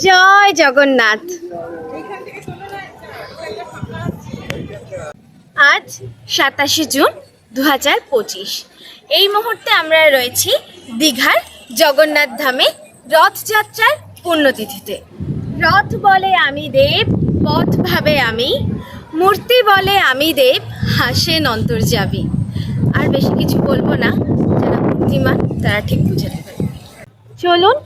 জয় জগন্নাথ। আজ 27শে জুন 2025। এই মুহূর্তে আমরা রয়েছি দীঘার জগন্নাথ ধামে রথযাত্রার পুণ্যতিথিতে। রথ বলে আমি দেব, পথ ভাবে আমি, মূর্তি বলে আমি দেব, হাসেন অন্তর্যামী। আর বেশি কিছু বলবো না, যারা বুদ্ধিমান তারা ঠিক বুঝে নেবে। চলুন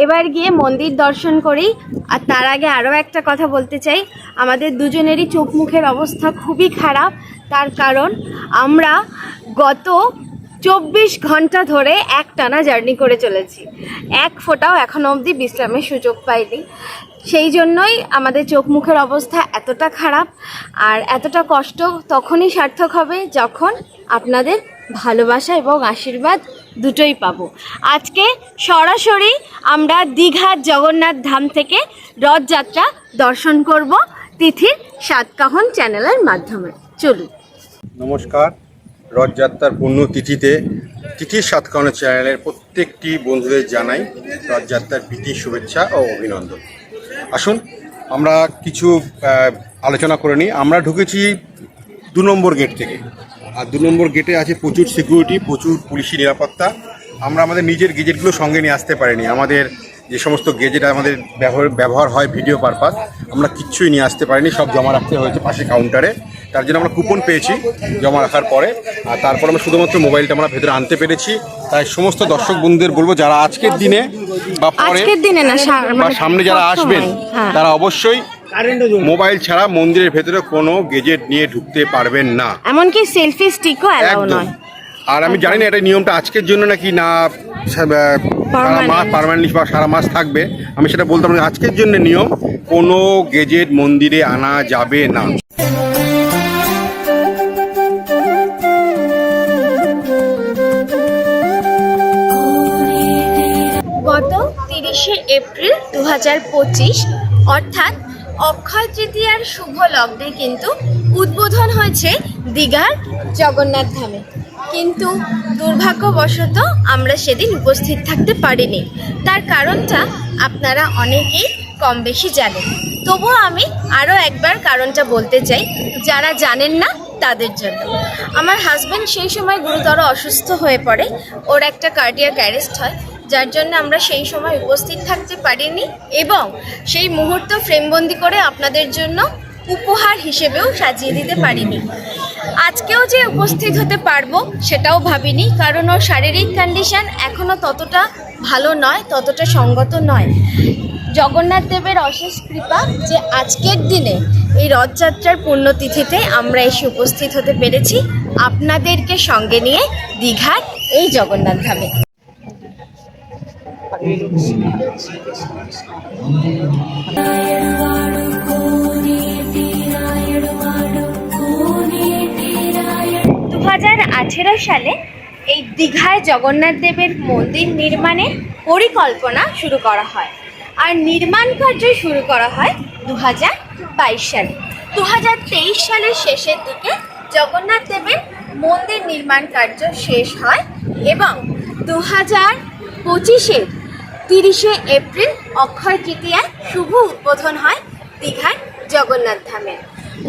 এবার গিয়ে মন্দির দর্শন করি। আর তার আগে আরও একটা কথা বলতে চাই, আমাদের দুজনেরই চোখ মুখের অবস্থা খুবই খারাপ। তার কারণ আমরা গত 24 ঘন্টা ধরে একটানা জার্নি করে চলেছি, এক ফোঁটাও এখনও অবধি বিশ্রামের সুযোগ পাইনি। সেই জন্যই আমাদের চোখ মুখের অবস্থা এতটা খারাপ। আর এতটা কষ্ট তখনই সার্থক হবে যখন আপনাদের ভালোবাসা এবং আশীর্বাদ দুটোই পাবো। আজকে সরাসরি আমরা দীঘার জগন্নাথ ধাম থেকে রথযাত্রা দর্শন করব তিথির সাতকাহন চ্যানেলের মাধ্যমে। চলুন। নমস্কার। রথযাত্রার পুণ্যতিথিতে তিথির সাতকাহন চ্যানেলের প্রত্যেকটি বন্ধুদের জানাই রথযাত্রার প্রীতি শুভেচ্ছা ও অভিনন্দন। আসুন আমরা কিছু আলোচনা করে নিই। আমরা ঢুকেছি 2 নম্বর গেট থেকে। আর 2 নম্বর গেটে আছে প্রচুর সিকিউরিটি, প্রচুর পুলিশি নিরাপত্তা। আমরা আমাদের নিজের গেজেটগুলো সঙ্গে নিয়ে আসতে পারিনি। আমাদের যে সমস্ত গেজেট আমাদের ব্যবহার হয় ভিডিও পারপাস, আমরা কিচ্ছুই নিয়ে আসতে পারিনি, সব জমা রাখতে হয়েছে পাশে কাউন্টারে। তার জন্য আমরা কুপন পেয়েছি জমা রাখার পরে, আর তারপর আমরা শুধুমাত্র মোবাইলটা আমরা ভেতরে আনতে পেরেছি। তাই সমস্ত দর্শক বন্ধুদের বলবো, যারা আজকের দিনে বা পরে বা সামনে যারা আসবেন তারা অবশ্যই মোবাইল ছাড়া মন্দিরের ভেতরে কোনো গেজেট নিয়ে ঢুকতে পারবেন না, এমনকি সেলফি স্টিকও অ্যালাউ নয়। আর আমি জানি না এটা নিয়মটা আজকের জন্য নাকি না পার্মানেন্টলি বা সারা মাস থাকবে, আমি সেটা বলতাম না। আজকের জন্য নিয়ম, কোনো গেজেট মন্দিরে আনা যাবে না। গত 30শে এপ্রিল 2025 অর্থাৎ অক্ষয় তৃতীয়ার শুভ লগ্নে কিন্তু উদ্বোধন হয়েছে দীঘার জগন্নাথ ধামে। কিন্তু দুর্ভাগ্যবশত আমরা সেদিন উপস্থিত থাকতে পারিনি। তার কারণটা আপনারা অনেকেই কম বেশি জানেন, তবুও আমি আরও একবার কারণটা বলতে চাই যারা জানেন না তাদের জন্য। আমার হাজব্যান্ড সেই সময় গুরুতর অসুস্থ হয়ে পড়ে, ওর একটা কার্ডিয়াক অ্যারেস্ট হয়, যার জন্য আমরা সেই সময় উপস্থিত থাকতে পারিনি এবং সেই মুহূর্ত ফ্রেমবন্দি করে আপনাদের জন্য উপহার হিসেবেও সাজিয়ে দিতে পারিনি। আজকেও যে উপস্থিত হতে পারবো সেটাও ভাবিনি, কারণ ওর শারীরিক কন্ডিশন এখনও ততটা ভালো নয়, ততটা সঙ্গত নয়। জগন্নাথ দেবের অশেষ কৃপা যে আজকের দিনে এই রথযাত্রার পুণ্যতিথিতে আমরা এসে উপস্থিত হতে পেরেছি আপনাদেরকে সঙ্গে নিয়ে দীঘার এই জগন্নাথ ধামে। সালে এই দীঘায় জগন্নাথ দেবের মন্দির নির্মাণের পরিকল্পনা শুরু করা হয়, আর নির্মাণ কার্য শুরু করা হয় 2022 সালে। 2023 সালের শেষের দিকে জগন্নাথ দেবের মন্দির নির্মাণ কার্য শেষ হয় এবং 2025-এর 30শে এপ্রিল অক্ষয় তৃতীয়ায় শুভ উদ্বোধন হয় দীঘার জগন্নাথ ধামের।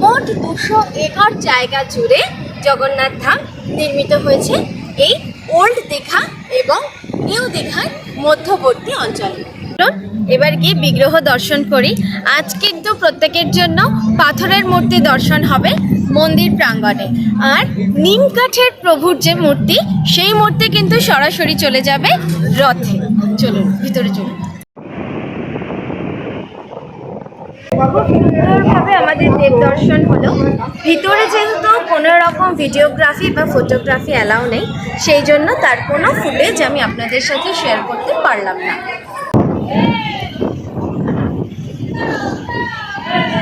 মোট 200 একর জায়গা জুড়ে জগন্নাথ ধাম নির্মিত হয়েছে এই ওল্ড দীঘা এবং নিউ দীঘার মধ্যবর্তী অঞ্চলে। এবার গিয়ে বিগ্রহ দর্শন করি। আজ কিন্তু প্রত্যেকের জন্য পাথরের মূর্তি দর্শন হবে মন্দির প্রাঙ্গণে, আর নিম কাঠের প্রভুর যে মূর্তি সেই মূর্তি কিন্তু সরাসরি চলে যাবে রথে। চলুন ভিতরে চলুন। খুব সুন্দরভাবে আমাদের দেব দর্শন হলো। ভিতরে যেহেতু কোনো রকম ভিডিওগ্রাফি বা ফটোগ্রাফি অ্যালাউ নেই, সেই জন্য তার কোনো ফুটেজ আমি আপনাদের সাথে শেয়ার করতে পারলাম না।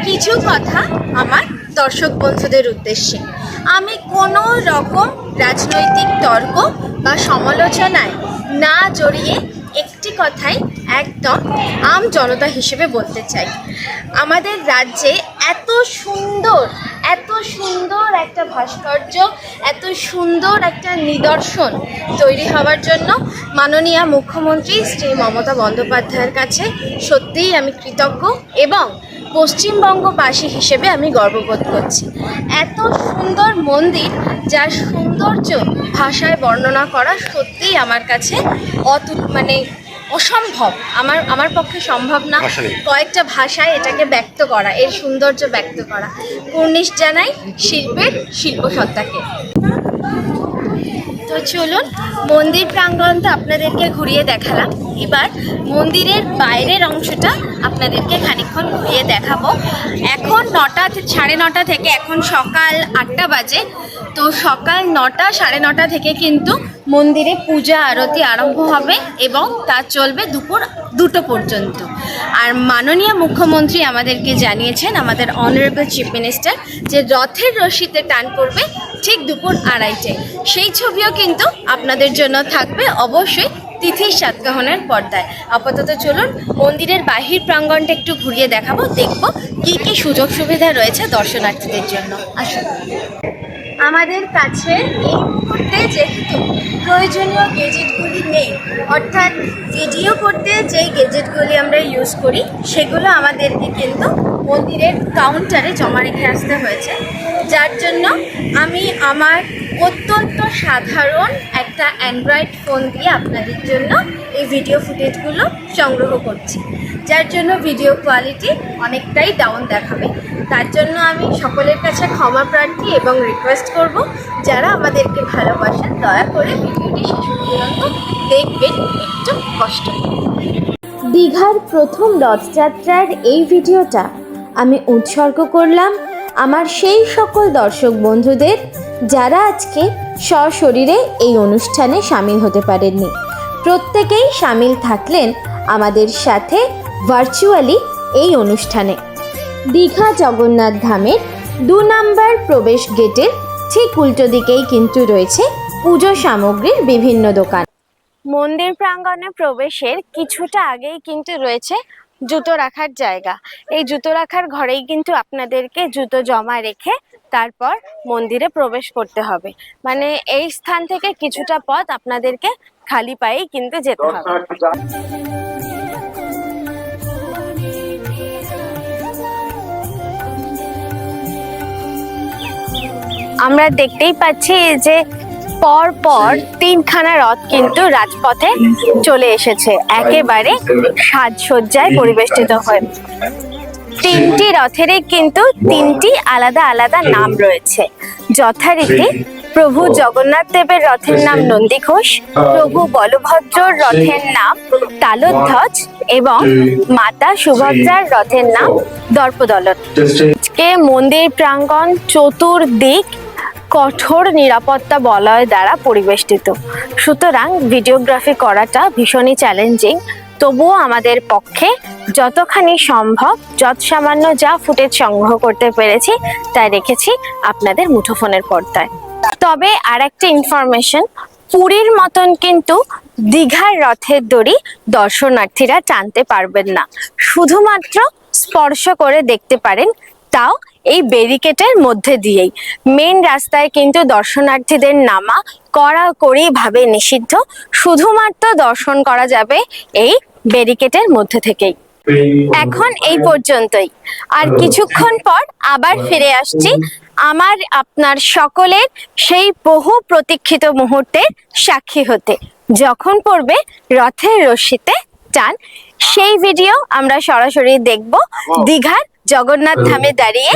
কিছু কথা আমার দর্শক বন্ধুদের উদ্দেশ্যে। আমি কোনো রকম রাজনৈতিক তর্ক বা সমালোচনায় না জড়িয়ে একটি কথাই একদম আম জনতা হিসেবে বলতে চাই। আমাদের রাজ্যে এত সুন্দর একটা ভাস্কর্য, এত সুন্দর একটা নিদর্শন তৈরি হওয়ার জন্য মাননীয় মুখ্যমন্ত্রী শ্রী মমতা বন্দ্যোপাধ্যায়ের কাছে সত্যিই আমি কৃতজ্ঞ এবং পশ্চিমবঙ্গবাসী হিসেবে আমি গর্ববোধ করছি। এত সুন্দর মন্দির যার সৌন্দর্য ভাষায় বর্ণনা করা সত্যিই আমার কাছে অসম্ভব। আমার পক্ষে সম্ভব না কয়েকটা ভাষায় এটাকে ব্যক্ত করা, এর সৌন্দর্য ব্যক্ত করা। কুর্নিশ জানাই শিল্পের শিল্পসত্তাকে। তো চলুন, মন্দির প্রাঙ্গণটা আপনাদেরকে ঘুরিয়ে দেখালাম। এবার মন্দিরের বাইরের অংশটা আপনাদেরকে খানিকক্ষণ ঘুরিয়ে দেখাবো। এখন 9:30 থেকে, এখন সকাল 8টা বাজে। তো সকাল 9টা, 9:30 থেকে কিন্তু মন্দিরে পূজা আরতি আরম্ভ হবে এবং তা চলবে দুপুর 2টো পর্যন্ত। আর মাননীয় মুখ্যমন্ত্রী আমাদেরকে জানিয়েছেন, আমাদের অনারেবল চিফ মিনিস্টার, যে রথের রশিতে টান পড়বে ঠিক দুপুর 2:30টায়। সেই ছবিও কিন্তু আপনাদের জন্য থাকবে অবশ্যই তিথির সাতকাহনের পর্দায়। আপাতত চলুন মন্দিরের বাহির প্রাঙ্গণটা একটু ঘুরিয়ে দেখাবো, দেখবো কি কি সুযোগ সুবিধা রয়েছে দর্শনার্থীদের জন্য। আসুন। আমাদের কাছে এই মুহূর্তে যেহেতু প্রয়োজনীয় গেজেটগুলি নেই, অর্থাৎ ভিডিও করতে যেই গেজেটগুলি আমরা ইউজ করি সেগুলো আমাদেরকে কিন্তু মন্দিরের কাউন্টারে জমা রেখে আসতে হয়েছে, যার জন্য আমি আমার অত্যন্ত সাধারণ একটা অ্যান্ড্রয়েড ফোন দিয়ে আপনাদের জন্য এই ভিডিও ফুটেজগুলো সংগ্রহ করছি, যার জন্য ভিডিও কোয়ালিটি অনেকটাই ডাউন দেখাবে। তার জন্য আমি সকলের কাছে ক্ষমা প্রার্থী এবং রিকোয়েস্ট করব, যারা আমাদেরকে ভালোবাসেন দয়া করে ভিডিওটি শেষ পর্যন্ত দেখবেন, একটু কষ্ট। দীঘার প্রথম রথযাত্রার এই ভিডিওটা আমি উৎসর্গ করলাম আমার সেই সকল দর্শক বন্ধুদের যারা আজকে সশরীরে এই অনুষ্ঠানে সামিল হতে পারেননি। প্রত্যেকেই সামিল থাকলেন আমাদের সাথে ভার্চুয়ালি এই অনুষ্ঠানে। দীঘা জগন্নাথ ধামের 2 নম্বর প্রবেশ গেটের ঠিক উল্টো দিকেই কিন্তু রয়েছে পুজো সামগ্রীর বিভিন্ন দোকান। মন্দির প্রাঙ্গণে প্রবেশের কিছুটা আগেই কিন্তু রয়েছে জুতো রাখার জায়গা। এই জুতো রাখার ঘরেই কিন্তু আপনাদেরকে জুতো জমা রেখে তারপর মন্দিরে প্রবেশ করতে হবে। মানে এই স্থান থেকে কিছুটা পথ আপনাদেরকে খালি পায়েই কিন্তু যেতে হবে। আমরা দেখতেই পাচ্ছি যে পর পর 3খানা রথ কিন্তু রাজপথে চলে এসেছে, একেবারে সাজসজ্জায় পরিবেষ্টিত হয়ে। 3টি রথেরই কিন্তু 3টি আলাদা আলাদা নাম রয়েছে। যথারীতি প্রভু জগন্নাথ দেবের রথের নাম নন্দীঘোষ, প্রভু বলভদ্রর রথের নাম তালধ্বজ এবং মাতা সুভদ্রার রথের নাম দর্পদলন। আজকে মন্দির প্রাঙ্গণ চতুর্দিক কঠোর নিরাপত্তা বলয় দ্বারা পরিবেষ্টিত, সুতরাং ভিডিওগ্রাফি করাটা ভীষণই চ্যালেঞ্জিং। তবুও আমাদের পক্ষে যতখানি সম্ভব যৎসামান্য যা ফুটেজ সংগ্রহ করতে পেরেছি তাই রেখেছি আপনাদের মুঠোফোনের পর্দায়। তবে আর একটা ইনফরমেশন, পুরীর মতন কিন্তু দীঘার রথের দড়ি দর্শনার্থীরা টানতে পারবেন না, শুধুমাত্র স্পর্শ করে দেখতে পারেন, তাও এই ব্যারিকেডের মধ্যে দিয়েই। মেন রাস্তায় কিন্তু দর্শনার্থীদের নামা কড়াকড়ি ভাবে নিষিদ্ধ, শুধুমাত্র দর্শন করা যাবে এই ব্যারিকেডের মধ্যে থেকেই। এখন এই পর্যন্তই, আর কিছুক্ষণ পর আবার ফিরে আসছি আমার আপনার সকলের সেই বহু প্রতীক্ষিত মুহূর্তের সাক্ষী হতে, যখন পড়বে রথের রশিতে টান। সেই ভিডিও আমরা সরাসরি দেখব দীঘার জগন্নাথ ধামে দাঁড়িয়ে।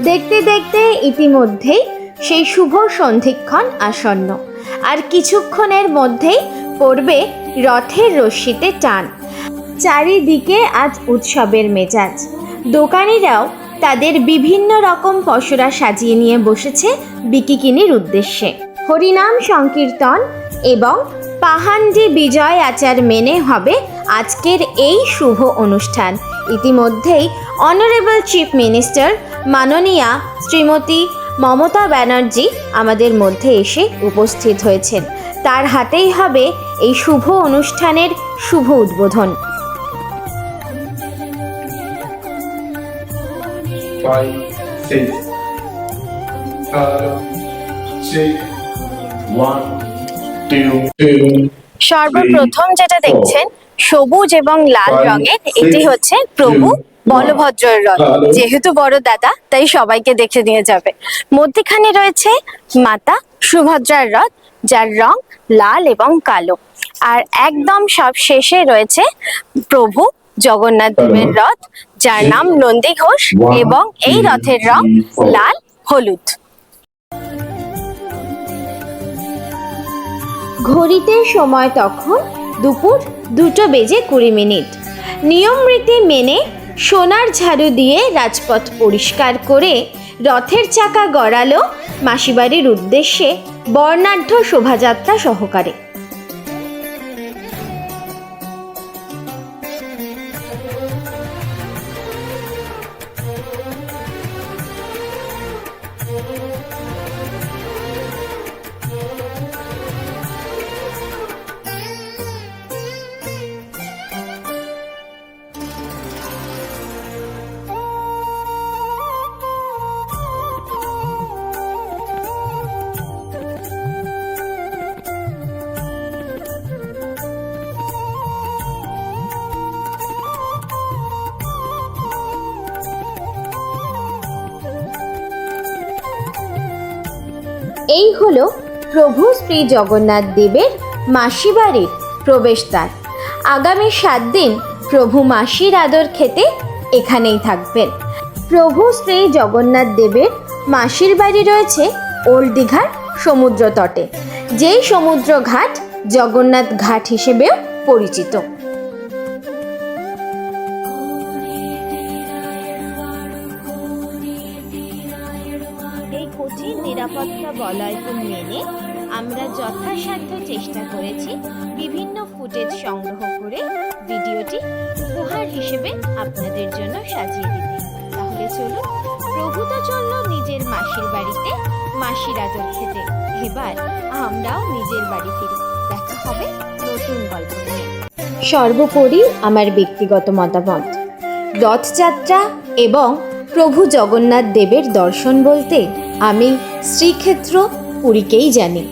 দেখতে দেখতে ইতিমধ্যেই সেই শুভ সন্ধিক্ষণ আসন্ন, আর কিছুক্ষণের মধ্যেই পড়বে রথের রশিতে টান। চারিদিকে আজ উৎসবের মেজাজ। দোকানিরাও তাদের বিভিন্ন রকম পসরা সাজিয়ে নিয়ে বসেছে বিকিকিনির উদ্দেশ্যে। হরিনাম সংকীর্তন এবং পাহান্ডি বিজয় আচার মেনে হবে আজকের এই শুভ অনুষ্ঠান। ইতিমধ্যেই অনারেবল চিফ মিনিস্টার মাননীয়া শ্রীমতী মমতা ব্যানার্জি আমাদের মধ্যে এসে উপস্থিত হয়েছেন। তার হাতেই হবে এই শুভ অনুষ্ঠানের শুভ উদ্বোধন। 5, 6, 6, 1, 2, 2. সর্বপ্রথম যেটা দেখছেন সবুজ এবং লাল রঙের, এটি হচ্ছে প্রভু বলভদ্রের রথ। যেহেতু বড় দাদা তাই সবাইকে দেখে নিয়ে যাবে। মধ্যখানে রয়েছে মাতা সুভদ্রার রথ, যার রং লাল এবং কালো। আর একদম সব শেষে রয়েছে প্রভু জগন্নাথ দেবের রথ, যার নাম নন্দীঘোষ, এবং এই রথের রং লাল হলুদ। ঘড়িতে সময় তখন দুপুর 2:20। নিয়ম রীতি মেনে সোনার ঝাড়ু দিয়ে রাজপথ পরিষ্কার করে রথের চাকা গড়ালো মাসিবাড়ির উদ্দেশ্যে বর্ণাঢ্য শোভাযাত্রা সহকারে। এই হলো প্রভু শ্রী জগন্নাথ দেবের মাসিবাড়ির প্রবেশদ্বার। আগামী 7 দিন প্রভু মাসির আদর খেতে এখানেই থাকবেন। প্রভু শ্রী জগন্নাথ দেবের মাসির বাড়ি রয়েছে ওল্ড দীঘার সমুদ্র তটে, যেই সমুদ্র ঘাট জগন্নাথ ঘাট হিসেবেও পরিচিত। এই কঠিন নিরাপত্তা বলয়কে মেনে আমরা যথাসাধ্য চেষ্টা করেছি বিভিন্ন ফুটেজ সংগ্রহ করে ভিডিওটি উপহার হিসেবে আপনাদের জন্য সাজিয়ে দিতে। তাহলে চলুন, প্রভু তো চলল নিজের মাসির বাড়িতে মাসির আদর খেতে, এবার আমরাও নিজের বাড়ি ফিরি। দেখা হবে নতুন গল্প নিয়ে। সর্বোপরি আমার ব্যক্তিগত মতামত, রথযাত্রা এবং প্রভু জগন্নাথ দেবের দর্শন বলতে আমি শ্রীক্ষেত্র পুরীকেই জানি।